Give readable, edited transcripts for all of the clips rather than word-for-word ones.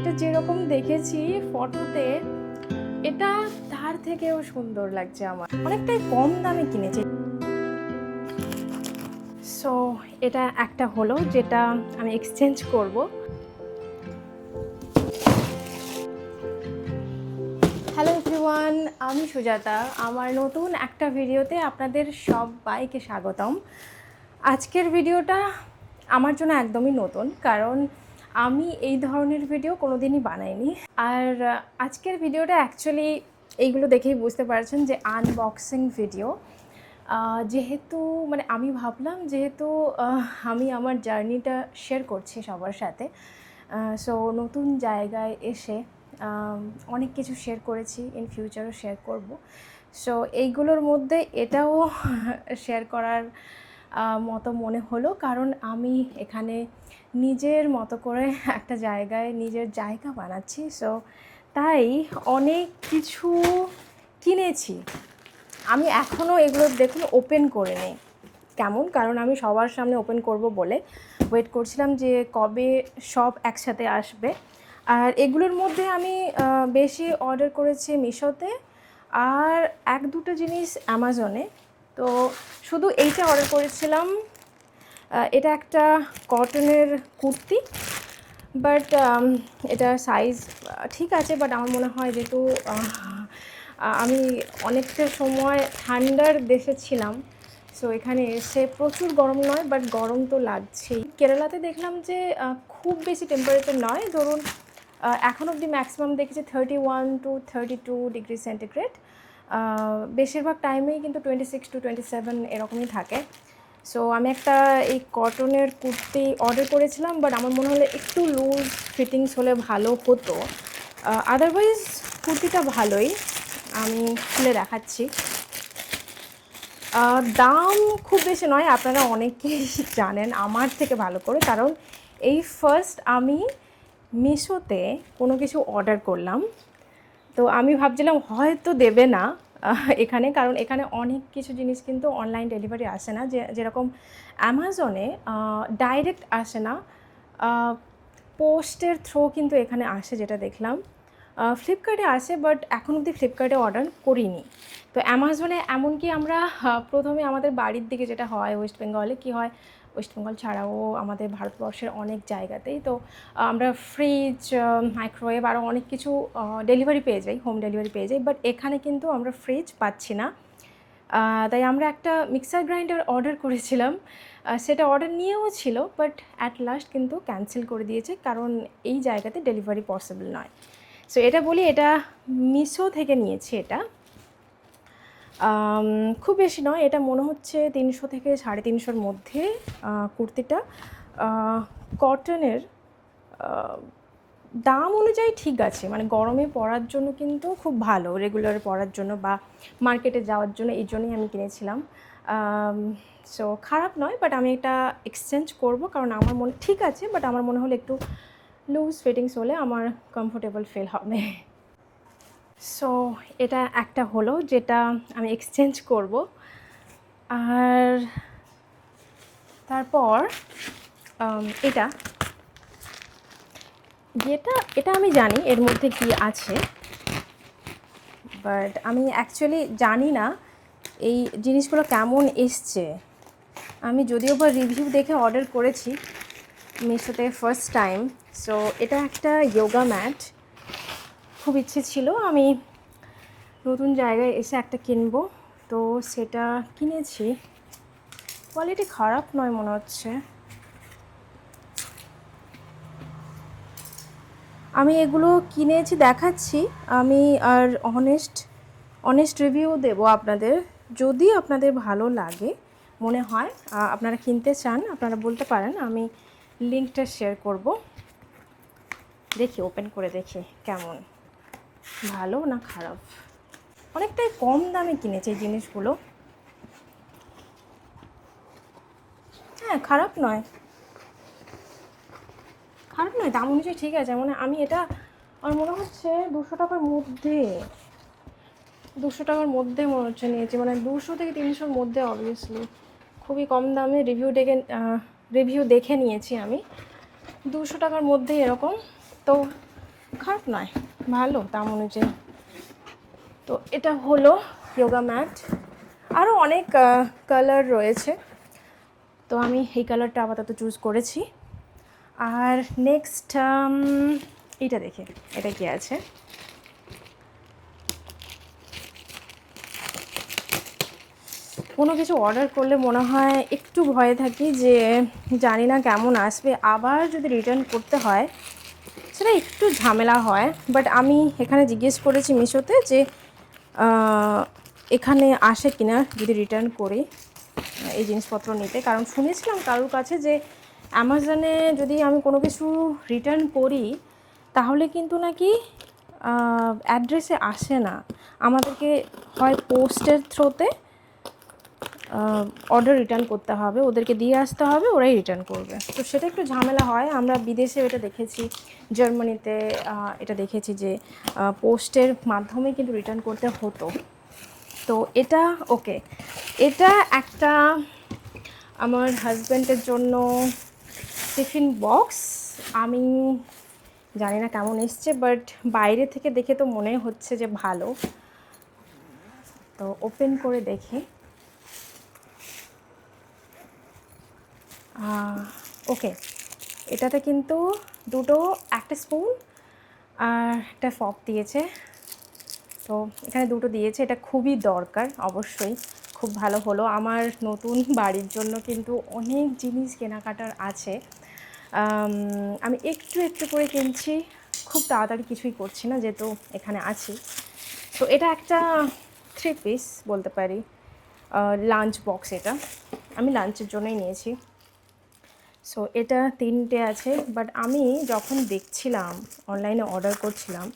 এটা যেরকম দেখেছি ফটোতে, এটা তার থেকেও সুন্দর লাগছে আমার। অনেকটাই কম দামে কিনেছি। সো এটা একটা হলো যেটা আমি এক্সচেঞ্জ করব। হ্যালো এভরিওয়ান, আমি সুজাতা। আমার নতুন একটা ভিডিওতে আপনাদের সবাইকে স্বাগতম। আজকের ভিডিওটা আমার জন্য একদমই নতুন, কারণ আমি এই ধরনের ভিডিও কোনোদিনই বানাইনি। আর আজকের ভিডিওটা অ্যাকচুয়ালি এইগুলো দেখেই বুঝতে পারছেন যে আনবক্সিং ভিডিও। যেহেতু মানে আমি ভাবলাম যেহেতু আমি আমার জার্নিটা শেয়ার করছি সবার সাথে, সো নতুন জায়গায় এসে অনেক কিছু শেয়ার করেছি, ইন ফিউচারও শেয়ার করব। সো এইগুলোর মধ্যে এটাও শেয়ার করার মতো মনে হলো, কারণ আমি এখানে নিজের মতো করে একটা জায়গায় নিজের জায়গা বানাচ্ছি। সো তাই অনেক কিছু কিনেছি। আমি এখনও এগুলো দেখুন ওপেন করে নেই কেমন, কারণ আমি সবার সামনে ওপেন করব বলে ওয়েট করছিলাম যে কবে সব একসাথে আসবে। আর এগুলোর মধ্যে আমি বেশি অর্ডার করেছি মিশোতে, আর এক দুটো জিনিস অ্যামাজনে। তো শুধু এইটা অর্ডার করেছিলাম। এটা একটা কটনের কুর্তি, বাট এটা সাইজ ঠিক আছে, বাট আমার মনে হয় যেহেতু আমি অনেকটা সময় ঠান্ডার দেশে ছিলাম, সো এখানে এসে প্রচুর গরম নয়, বাট গরম তো লাগছেই। কেরালাতে দেখলাম যে খুব বেশি টেম্পারেচার নয়, ধরুন এখন অবধি ম্যাক্সিমাম দেখেছি 31 to 32 ডিগ্রি সেন্টিগ্রেড। বেশিরভাগ টাইমেই কিন্তু 26 to 27 এরকমই থাকে। সো আমি একটা এই কটনের কুর্তি অর্ডার করেছিলাম, বাট আমার মনে হলো একটু লুজ ফিটিংস হলে ভালো হতো। আদারওয়াইজ কুর্তিটা ভালোই, আমি খুলে দেখাচ্ছি। দাম খুব বেশি নয়, আপনারা অনেকেই জানেন আমার থেকে ভালো করে, কারণ এই ফার্স্ট আমি মিশোতে কোনো কিছু অর্ডার করলাম। তো আমি ভাবছিলাম হয়তো দেবে না এখানে, কারণ এখানে অনেক কিছু জিনিস কিন্তু অনলাইন ডেলিভারি আসে না, যেরকম অ্যামাজনে ডাইরেক্ট আসে না, পোস্টের থ্রু কিন্তু এখানে আসে, যেটা দেখলাম। ফ্লিপকার্টে আসে, বাট এখন অবধি ফ্লিপকার্টে অর্ডার করিনি। তো অ্যামাজনে এমনকি আমরা প্রথমে আমাদের বাড়ির দিকে যেটা হয় ওয়েস্ট বেঙ্গলে কী হয়, ওয়েস্ট বেঙ্গল ছাড়াও আমাদের ভারতবর্ষের অনেক জায়গাতেই তো আমরা ফ্রিজ, মাইক্রোওয়েভ আরও অনেক কিছু ডেলিভারি পেয়ে যাই, হোম ডেলিভারি পেয়ে যাই। বাট এখানে কিন্তু আমরা ফ্রিজ পাচ্ছি না। তাই আমরা একটা মিক্সার গ্রাইন্ডার অর্ডার করেছিলাম, সেটা অর্ডার নিয়েও ছিল, বাট অ্যাট লাস্ট কিন্তু ক্যান্সেল করে দিয়েছে, কারণ এই জায়গাতে ডেলিভারি পসিবল নয়। সো এটা বলি, এটা মিশো থেকে নিয়েছি। এটা খুব বেশি নয়, এটা মনে হচ্ছে 300 থেকে 350-র মধ্যে কুর্তিটা। কটনের দাম অনুযায়ী ঠিক আছে, মানে গরমে পরার জন্য কিন্তু খুব ভালো, রেগুলার পরার জন্য বা মার্কেটে যাওয়ার জন্য, এই জন্যই আমি কিনেছিলাম। সো খারাপ নয়, বাট আমি এটা এক্সচেঞ্জ করব, কারণ আমার মনে ঠিক আছে, বাট আমার মনে হলো একটু লুজ ফিটিংস হলে আমার কমফোর্টেবল ফিল হবে। সো এটা একটা হলো যেটা আমি এক্সচেঞ্জ করব। আর তারপর এটা এটা আমি জানি এর মধ্যে কি আছে, বাট আমি অ্যাকচুয়ালি জানি না এই জিনিসগুলো কেমন এসছে। আমি যদিও বা রিভিউ দেখে অর্ডার করেছি মিশোতে ফার্স্ট টাইম। সো এটা একটা যোগা ম্যাট। খুব ইচ্ছে ছিল আমি নতুন জায়গায় এসে একটা কিনবো, তো সেটা কিনেছি। কোয়ালিটি খারাপ নয় মনে হচ্ছে। আমি এগুলো কিনেছি দেখাচ্ছি আমি, আর অনেস্ট রিভিউ দেবো আপনাদের। যদি আপনাদের ভালো লাগে মনে হয়, আপনারা কিনতে চান, আপনারা বলতে পারেন, আমি লিঙ্কটা শেয়ার করব। দেখি ওপেন করে দেখি কেমন, ভালো না খারাপ। অনেকটাই কম দামে কিনেছি এই জিনিসগুলো। হ্যাঁ, খারাপ নয়, দাম অনুযায়ী ঠিক আছে। মানে আমি এটা আমার মনে হচ্ছে 200 টাকার মধ্যে, 200 টাকার মধ্যে মনে হচ্ছে নিয়েছি, মানে 200 থেকে 300-র মধ্যে। অবভিয়াসলি খুবই কম দামে রিভিউ দেখে নিয়েছি আমি, 200 টাকার মধ্যে এরকম। তো খারাপ নয়, ভালো দাম অনুযায়ী। তো এটা হলো যোগা ম্যাট। আরও অনেক কালার রয়েছে, তো আমি এই কালারটা আপাতত চুজ করেছি। আর নেক্সট এইটা দেখে, এটা কি আছে। কোনো কিছু অর্ডার করলে মনে হয় একটু ভয়ে থাকি যে জানি না কেমন আসবে, আবার যদি রিটার্ন করতে হয় সেটা একটু ঝামেলা হয়। বাট আমি এখানে জিজ্ঞেস করেছি মিশোতে যে এখানে আসে কিনা যদি রিটার্ন করি এই জিনিসপত্র নিতে, কারণ শুনেছিলাম কারোর কাছে যে অ্যামাজনে যদি আমি কোনো কিছু রিটার্ন করি তাহলে কিন্তু নাকি অ্যাড্রেসে আসে না, আমাদেরকে হয় পোস্টের থ্রুতে অর্ডার রিটার্ন করতে হবে, ওদেরকে দিয়ে আসতে হবে, ওরাই রিটার্ন করবে। তো সেটা একটু ঝামেলা হয়। আমরা বিদেশে এটা দেখেছি, জার্মানিতে এটা দেখেছি যে পোস্টের মাধ্যমে কিন্তু রিটার্ন করতে হতো। তো এটা ওকে, এটা একটা আমার হাজব্যান্ডের জন্য টিফিন বক্স। আমি জানি না কেমন এসছে, বাট বাইরে থেকে দেখে তো মনে হচ্ছে যে ভালো। তো ওপেন করে দেখি। ওকে, এটাতে কিন্তু দুটো, একটা স্পুন আর একটা ফর্ক দিয়েছে। তো এখানে দুটো দিয়েছে, এটা খুবই দরকার, অবশ্যই খুব ভালো হলো। আমার নতুন বাড়ির জন্য কিন্তু অনেক জিনিস কেনাকাটার আছে, আমি একটু একটু করে কিনছি, খুব তাড়াতাড়ি কিছুই করছি না যেহেতু এখানে আছি। তো এটা একটা 3 পিস বলতে পারি লাঞ্চ বক্স, এটা আমি লাঞ্চের জন্যই নিয়েছি। সো এটা 3টে আছে, বাট আমি যখন দেখছিলাম অনলাইনে অর্ডার করছিলাম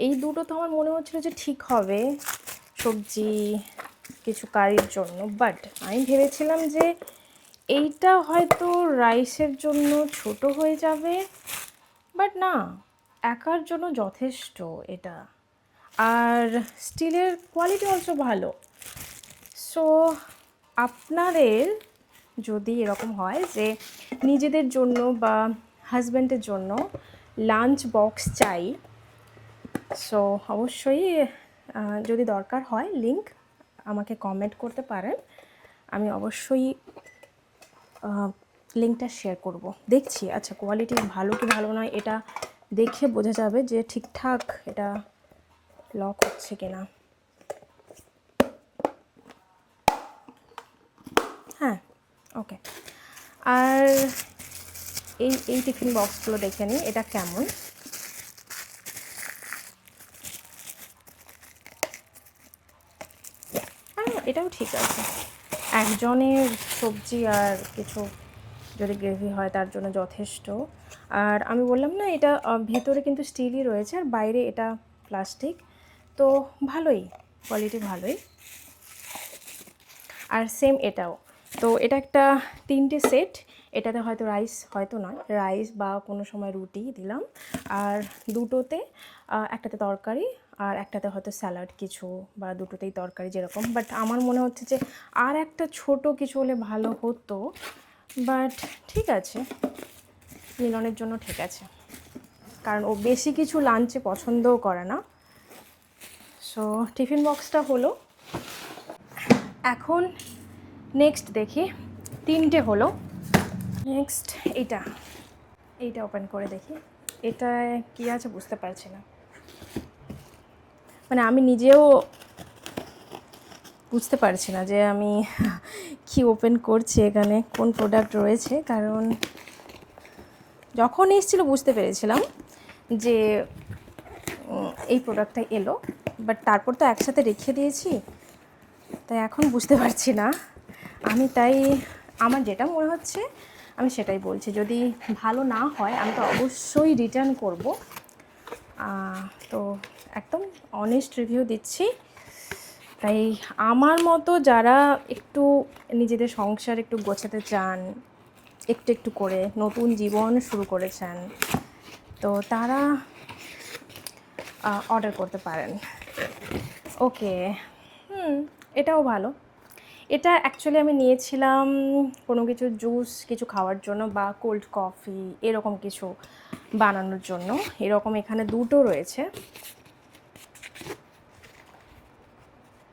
এই দুটো তো আমার মনে হচ্ছিলো যে ঠিক হবে সবজি কিছু কারির জন্য, বাট আমি ভেবেছিলাম যে এইটা হয়তো রাইসের জন্য ছোট হয়ে যাবে, বাট না, একার জন্য যথেষ্ট এটা। আর স্টিলের কোয়ালিটি অলসো ভালো। সো আপনাদের যদি এরকম হয় যে নিজেদের জন্য বা হাজব্যান্ডের জন্য লাঞ্চ বক্স চাই, সো অবশ্যই যদি দরকার হয় লিংক আমাকে কমেন্ট করতে পারেন, আমি অবশ্যই লিঙ্কটা শেয়ার করব। দেখছি আচ্ছা কোয়ালিটি ভালো কি ভালো নয় এটা দেখে বোঝা যাবে যে ঠিকঠাক এটা লক হচ্ছে কিনা। হ্যাঁ, ওকে। আর এই টিফিন বক্সগুলো দেখে নিই এটা কেমন। হ্যাঁ, এটাও ঠিক আছে, একজনের সবজি আর কিছু যদি গ্রেভি হয় তার জন্য যথেষ্ট। আর আমি বললাম না এটা ভেতরে কিন্তু স্টিলই রয়েছে আর বাইরে এটা প্লাস্টিক, তো ভালোই, কোয়ালিটি ভালোই। আর সেম এটাও, তো এটা একটা 3টে সেট, এটাতে হয়তো রাইস, হয়তো নয় রাইস বা কোনো সময় রুটি দিলাম, আর দুটোতে একটাতে তরকারি আর একটাতে হয়তো স্যালাড কিছু, বা দুটোতেই তরকারি যেরকম। বাট আমার মনে হচ্ছে যে আর একটা ছোট কিছু হলে ভালো হতো, বাট ঠিক আছে, মিলনের জন্য ঠিক আছে, কারণ ও বেশি কিছু লাঞ্চে পছন্দও করে না। সো টিফিন বক্সটা হলো। এখন নেক্সট দেখি, 3টে হলো। নেক্সট এইটা ওপেন করে দেখি, এটা কী আছে বুঝতে পারছি না, মানে আমি নিজেও বুঝতে পারছি না যে আমি কি ওপেন করছি, এখানে কোন প্রোডাক্ট রয়েছে। কারণ যখন এসেছিলো বুঝতে পেরেছিলাম যে এই প্রোডাক্টটা এলো, বাট তারপর তো একসাথে রেখে দিয়েছি, তাই এখন বুঝতে পারছি না। আমি তাই আমার যেটা মনে হচ্ছে আমি সেটাই বলছি, যদি ভালো না হয় আমি তো অবশ্যই রিটার্ন করব। তো একদম অনেস্ট রিভিউ দিচ্ছি। তাই আমার মতো যারা একটু নিজেদের সংসার একটু গোছাতে চান, একটু একটু করে নতুন জীবন শুরু করেছেন, তো তারা অর্ডার করতে পারেন। ওকে, এটাও ভালো। এটা অ্যাকচুয়ালি আমি নিয়েছিলাম কোনো কিছু জুস কিছু খাওয়ার জন্য বা কোল্ড কফি এরকম কিছু, বানানোর জন্য। এরকম এখানে দুটো রয়েছে।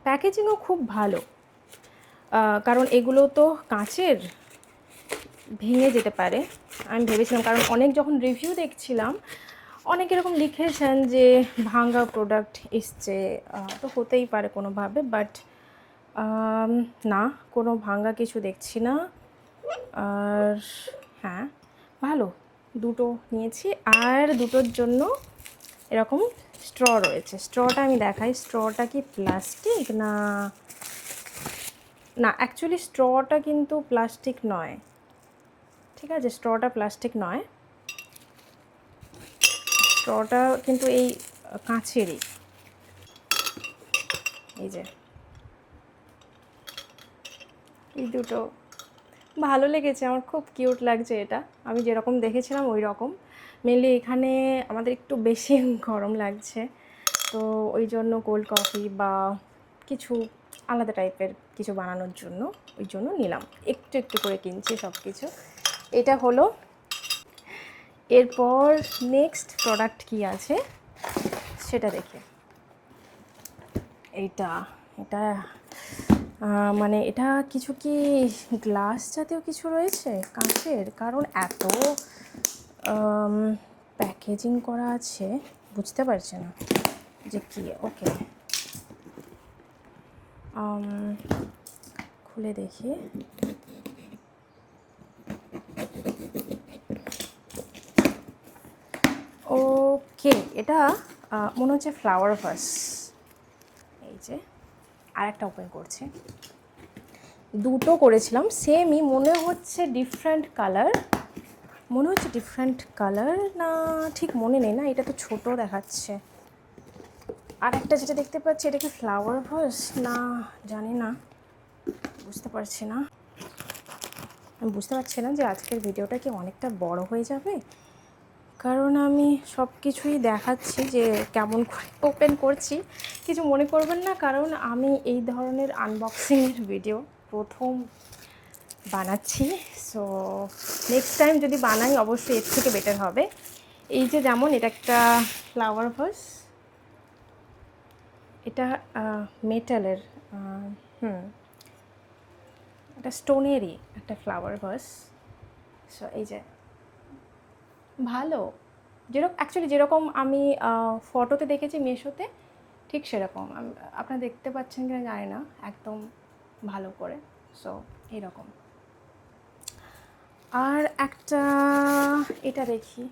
প্যাকেজিংও খুব ভালো, কারণ এগুলো তো কাঁচের, ভেঙে যেতে পারে। আমি ভেবেছিলাম, কারণ অনেক যখন রিভিউ দেখছিলাম অনেক এরকম লিখেছেন যে ভাঙা প্রোডাক্ট এসছে, তো হতেই পারে কোনোভাবে, বাট না, কোনো ভাঙা কিছু দেখছি না। আর হ্যাঁ, ভালো, দুটো নিয়েছি। আর দুটোর জন্য এরকম স্ট্র রয়েছে। স্ট্রটা আমি দেখাই, স্ট্রটা কি প্লাস্টিক না, না অ্যাকচুয়ালি স্ট্রটা কিন্তু প্লাস্টিক নয়, ঠিক আছে, স্ট্রটা প্লাস্টিক নয়, স্ট্রটা কিন্তু এই কাঁচেরই। এই যে এই দুটো ভালো লেগেছে আমার, খুব কিউট লাগছে এটা। আমি যেরকম দেখেছিলাম ওই রকম। মেনলি এখানে আমাদের একটু বেশি গরম লাগছে, তো ওই জন্য কোল্ড কফি বা কিছু আলাদা টাইপের কিছু বানানোর জন্য ওই জন্য নিলাম। একটু একটু করে কিনছি সব কিছু। এটা হলো। এরপর নেক্সট প্রোডাক্ট কি আছে সেটা দেখে। এটা এটা মানে এটা কিছু কি গ্লাস জাতীয় কিছু রয়েছে কাঁচের, কারণ এত প্যাকেজিং করা আছে বুঝতে পারছি না যে কি। ওকে, খুলে দেখি। ওকে, এটা মনে হচ্ছে ফ্লাওয়ার ভাস। এই যে আরেকটা ওপেন করছি। দুটো করেছিলাম সেমই, মনে হচ্ছে ডিফারেন্ট কালার, না ঠিক মনে নেই। না, এটা তো ছোট দেখাচ্ছে। আর একটা যেটা দেখতে পাচ্ছি, এটা কি ফ্লাওয়ার ভাস না জানি না, বুঝতে পারছি না। আমি বুঝতে পারছিলাম যে আজকের ভিডিওটা কি অনেকটা বড় হয়ে যাবে, কারণ আমি সব কিছুই দেখাচ্ছি যে কেমন করে ওপেন করছি। কিছু মনে করবেন না, কারণ আমি এই ধরনের আনবক্সিংয়ের ভিডিও প্রথম বানাচ্ছি। সো নেক্সট টাইম যদি বানাই অবশ্যই এর থেকে বেটার হবে। এই যে যেমন এটা একটা ফ্লাওয়ার ভাস, এটা মেটালের, এটা স্টোনেরই একটা ফ্লাওয়ার ভাস। সো এই যে ভালো, অ্যাকচুয়ালি যেরকম আমি ফটোতে দেখেছি মিশোতে, ঠিক সেরকম। আপনারা দেখতে পাচ্ছেন কিনা জানি না একদম ভালো করে। সো এইরকম। আর একটা এটা দেখি,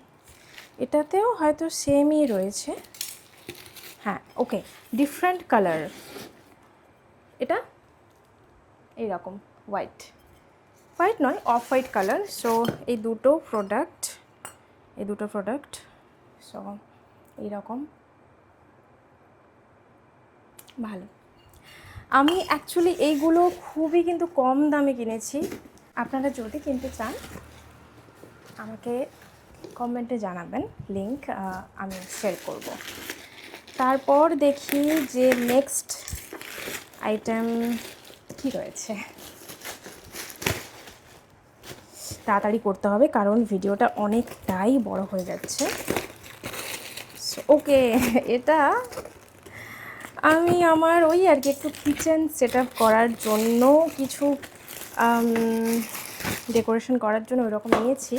এটাতেও হয়তো সেমই রয়েছে। হ্যাঁ, ওকে, ডিফারেন্ট কালার। এটা এইরকম হোয়াইট নয়, অফ হোয়াইট কালার। সো এই দুটো প্রোডাক্ট সো এইরকম ভালো। আমি অ্যাকচুয়ালি এইগুলো খুবই কিন্তু কম দামে কিনেছি। আপনারা যদি কিনতে চান আমাকে কমেন্টে জানাবেন, লিংক আমি শেয়ার করব। তারপর দেখি যে নেক্সট আইটেম কি রয়েছে। তাড়াতাড়ি করতে হবে কারণ ভিডিওটা অনেকটাই বড় হয়ে যাচ্ছে। ওকে, এটা আমি আমার ওই আর কি একটু কিচেন সেট আপ করার জন্য কিছু ডেকোরেশন করার জন্য ওইরকম নিয়েছি।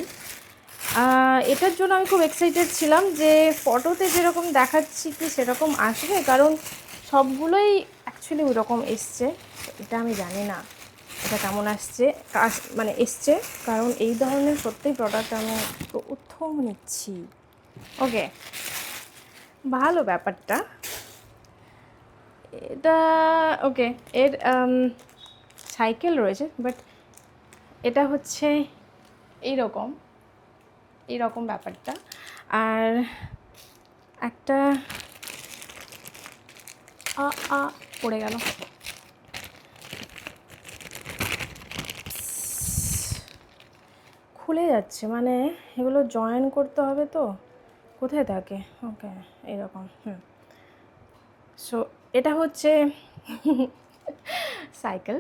এটার জন্য আমি খুব এক্সাইটেড ছিলাম যে ফটোতে যেরকম দেখাচ্ছি কি সেরকম আসবে, কারণ সবগুলোই অ্যাকচুয়ালি ওই রকম এসছে। এটা আমি জানি না এটা কেমন এসছে, কারণ এই ধরনের প্রত্যেক প্রোডাক্ট আমি প্রথম নিচ্ছি। ওকে, ভালো ব্যাপারটা এটা। ওকে, এর সাইকেল রয়েছে, বাট এটা হচ্ছে এইরকম ব্যাপারটা। আর একটা পড়ে গেল, খুলে যাচ্ছে, মানে এগুলো জয়েন করতে হবে তো, কোথায় থাকে। ওকে, এরকম। সো এটা হচ্ছে সাইকেল।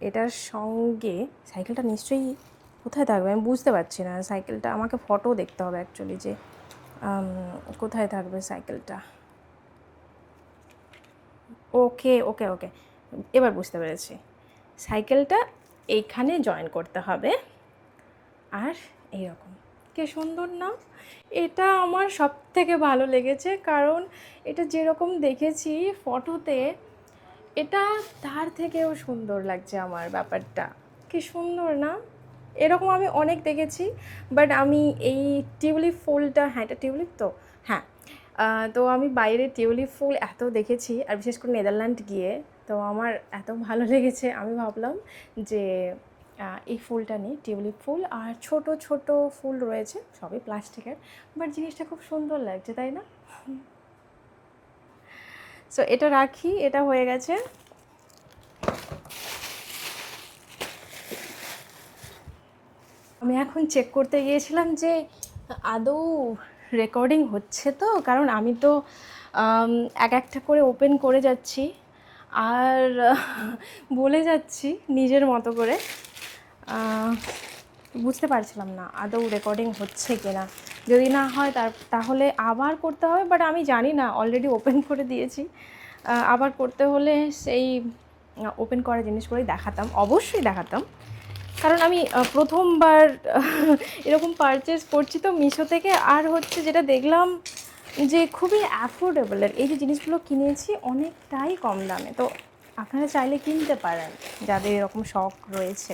এটার সঙ্গে সাইকেলটা নিশ্চয়ই কোথায় থাকবে আমি বুঝতে পারছি না সাইকেলটা। আমাকে ফটো দেখতে হবে অ্যাকচুয়ালি যে কোথায় থাকবে সাইকেলটা। ওকে ওকে ওকে, এবার বুঝতে পেরেছি। সাইকেলটা এইখানে জয়েন করতে হবে আর এইরকম। কি সুন্দর না? এটা আমার সবথেকে ভালো লেগেছে, কারণ এটা যেরকম দেখেছি ফটোতে এটা তার থেকেও সুন্দর লাগছে আমার ব্যাপারটা। কি সুন্দর না? এরকম আমি অনেক দেখেছি, বাট আমি এই টিউলিপ ফুলটা, হ্যাঁ এটা টিউলিপ তো, হ্যাঁ তো আমি বাইরে টিউলিপ ফুল এত দেখেছি, আর বিশেষ করে নেদারল্যান্ড গিয়ে তো আমার এত ভালো লেগেছে, আমি ভাবলাম যে এই ফুলটা নিই, টিউলিপ ফুল। আর ছোট ছোট ফুল রয়েছে, সবই প্লাস্টিকের, বাট জিনিসটা খুব সুন্দর লাগছে, তাই না? সো এটা রাখি, এটা হয়ে গেছে। আমি এখন চেক করতে গিয়েছিলাম যে আদৌ রেকর্ডিং হচ্ছে তো, কারণ আমি তো এক একটা করে ওপেন করে যাচ্ছি আর বলে যাচ্ছি নিজের মতো করে। বুঝতে পারছিলাম না আদৌ রেকর্ডিং হচ্ছে কি না। যদি না হয় তাহলে আবার করতে হবে, বাট আমি জানি না, অলরেডি ওপেন করে দিয়েছি। আবার করতে হলে সেই ওপেন করা জিনিসগুলোই দেখাতাম, অবশ্যই দেখাতাম, কারণ আমি প্রথমবার এরকম পারচেস করছি তো মিশো থেকে। আর হচ্ছে যেটা দেখলাম যে খুবই অ্যাফোর্ডেবলের, এই যে জিনিসগুলো কিনেছি অনেকটাই কম দামে। তো আপনারা চাইলে কিনতে পারেন যাদের এরকম শখ রয়েছে।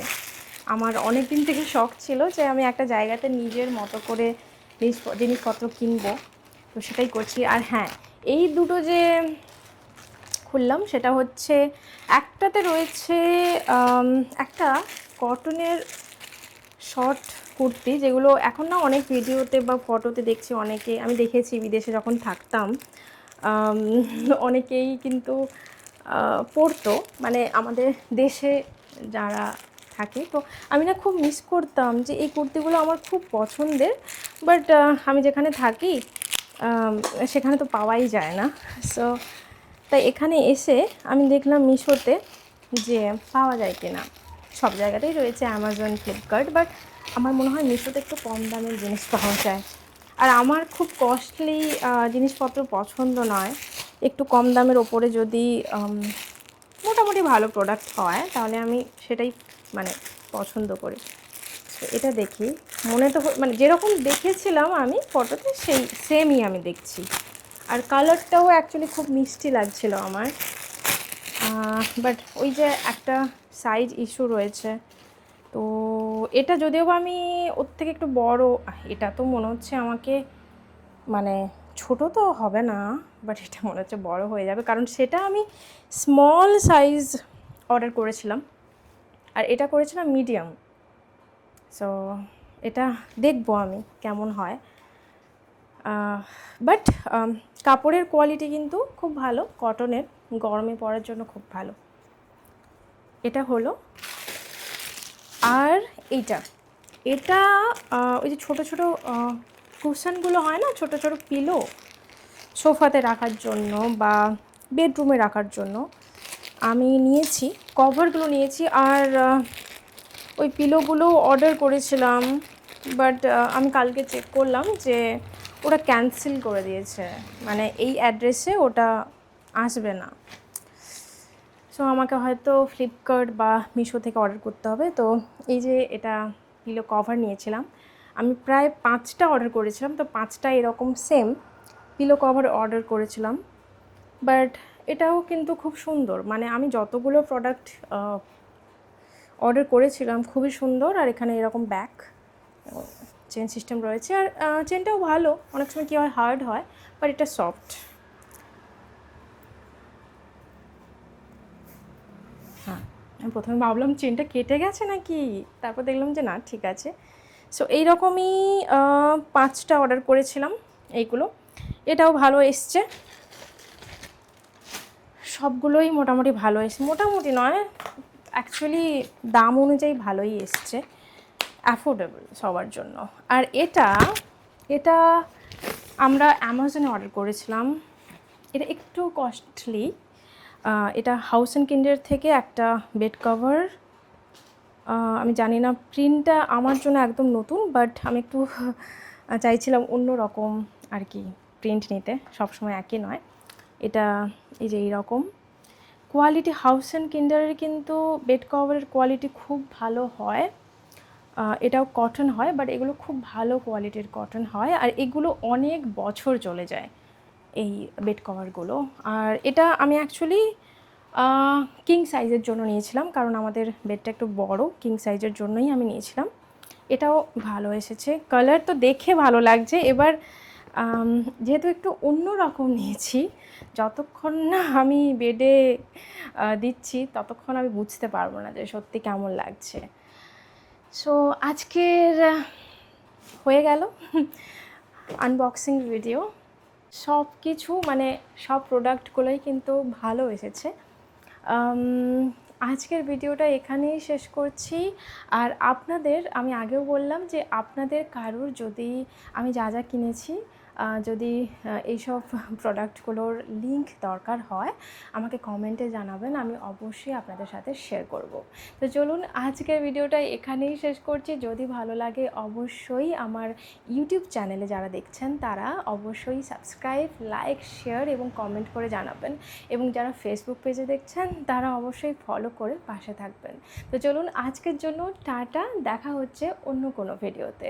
আমার অনেক দিন থেকে শখ ছিল যে আমি একটা জায়গাতে নিজের মতো করে জিনিসপত্র কিনবো, তো সেটাই করছি। আর হ্যাঁ, এই দুটো যে খুললাম সেটা হচ্ছে, একটাতে রয়েছে একটা কটনের শর্ট কুর্তি, যেগুলো এখন না অনেক ভিডিওতে বা ফটোতে দেখছি অনেকে, আমি দেখেছি বিদেশে যখন থাকতাম অনেকেই কিন্তু পরতো, মানে আমাদের দেশে যারা থাকে। তো আমি না খুব মিস করতাম যে এই কুর্তিগুলো আমার খুব পছন্দের, বাট আমি যেখানে থাকি সেখানে তো পাওয়াই যায় না। সো তাই এখানে এসে আমি দেখলাম মিশোতে যে পাওয়া যায় কিনা। সব জায়গাতেই রয়েছে, অ্যামাজন, ফ্লিপকার্ট, বাট আমার মনে হয় মিশোতে একটু কম দামের জিনিস পাওয়া যায়। আর আমার খুব কস্টলি জিনিসপত্র পছন্দ নয়। একটু কম দামের ওপরে যদি মোটামুটি ভালো প্রোডাক্ট হয় তাহলে আমি সেটাই মানে পছন্দ করি। তো এটা দেখি, মনে তো মানে যেরকম দেখেছিলাম আমি ফটোতে সেই সেমই আমি দেখছি। আর কালারটাও অ্যাকচুয়ালি খুব মিষ্টি লাগছিল আমার, বাট ওই যে একটা সাইজ ইস্যু রয়েছে। তো এটা যদিও বা আমি ওর থেকে একটু বড়, এটা তো মনে হচ্ছে আমাকে, মানে ছোট তো হবে না, বাট এটা মনে হচ্ছে বড় হয়ে যাবে, কারণ সেটা আমি স্মল সাইজ অর্ডার করেছিলাম আর এটা করেছিলাম মিডিয়াম। সো এটা দেখবো আমি কেমন হয়। বাট কাপড়ের কোয়ালিটি কিন্তু খুব ভালো, কটনের, গরমে পরার জন্য খুব ভালো। এটা হলো। আর এটা ওই যে ছোটো ছোটো কুশনগুলো হয় না, ছোটো ছোটো পিলো সোফাতে রাখার জন্য বা বেডরুমে রাখার জন্য আমি নিয়েছি, কভারগুলো নিয়েছি। আর ওই পিলোগুলো অর্ডার করেছিলাম, বাট আমি কালকে চেক করলাম যে ওটা ক্যান্সেল করে দিয়েছে, মানে এই অ্যাড্রেসে ওটা আসবে না। সো আমাকে হয়তো ফ্লিপকার্ট বা মিশো থেকে অর্ডার করতে হবে। তো এই যে এটা পিলো কভার নিয়েছিলাম, আমি প্রায় 5টা অর্ডার করেছিলাম, তো 5টা এরকম সেম পিলো কভার অর্ডার করেছিলাম। বাট এটাও কিন্তু খুব সুন্দর, মানে আমি যতগুলো প্রোডাক্ট অর্ডার করেছিলাম খুবই সুন্দর। আর এখানে এরকম ব্যাক চেন সিস্টেম রয়েছে, আর চেনটাও ভালো। অনেক সময় কী হয়, হার্ড হয়, বাট এটা সফট। হ্যাঁ, আমি প্রথমে ভাবলাম চেনটা কেটে গেছে নাকি, তারপর দেখলাম যে না, ঠিক আছে। সো এইরকমই 5টা অর্ডার করেছিলাম এইগুলো। এটাও ভালো এসছে, সবগুলোই মোটামুটি ভালো এসছে, মোটামুটি নয় অ্যাকচুয়ালি দাম অনুযায়ী ভালোই এসছে, অ্যাফোর্ডেবল সবার জন্য। আর এটা আমরা অ্যামাজনে অর্ডার করেছিলাম, এটা একটু কস্টলি। এটা হাউস অ্যান্ড কিন্ডের থেকে একটা বেড কভার আমি জানি না, প্রিন্টটা আমার জন্য একদম নতুন, বাট আমি একটু চাইছিলাম অন্য রকম আর কি প্রিন্ট নিতে, সবসময় একই নয়। এটা এই যে এইরকম কোয়ালিটি, হাউস অ্যান্ড কিন্ডারের কিন্তু বেড কভারের কোয়ালিটি খুব ভালো হয়। এটাও কটন হয়, বাট এগুলো খুব ভালো কোয়ালিটির কটন হয়, আর এগুলো অনেক বছর চলে যায় এই বেড কভারগুলো। আর এটা আমি অ্যাকচুয়ালি কিং সাইজের জন্য নিয়েছিলাম, কারণ আমাদের বেডটা একটু বড়, কিং সাইজের জন্যই আমি নিয়েছিলাম। এটাও ভালো এসেছে, কালার তো দেখে ভালো লাগছে। এবার যেহেতু একটু অন্য রকম নিয়েছি, যতক্ষণ না আমি বেডে দিচ্ছি ততক্ষণ আমি বুঝতে পারবো না যে সত্যি কেমন লাগছে। সো আজকের হয়ে গেল আনবক্সিং ভিডিও। সব কিছু মানে সব প্রোডাক্টগুলোই কিন্তু ভালো এসেছে। আজকের ভিডিওটা এখানেই শেষ করছি। আর আপনাদের, আমি আগেও বললাম যে আপনাদের কারোর যদি আমি যা যা কিনেছি, যদি এইসব প্রোডাক্টগুলোর লিংক দরকার হয় আমাকে কমেন্টে জানাবেন, আমি অবশ্যই আপনাদের সাথে শেয়ার করব। তো চলুন আজকের ভিডিওটা এখানেই শেষ করছি। যদি ভালো লাগে অবশ্যই আমার ইউটিউব চ্যানেলে যারা দেখছেন তারা অবশ্যই সাবস্ক্রাইব, লাইক, শেয়ার এবং কমেন্ট করে জানাবেন, এবং যারা ফেসবুক পেজে দেখছেন তারা অবশ্যই ফলো করে পাশে থাকবেন। তো চলুন আজকের জন্য টাটা, দেখা হচ্ছে অন্য কোনো ভিডিওতে।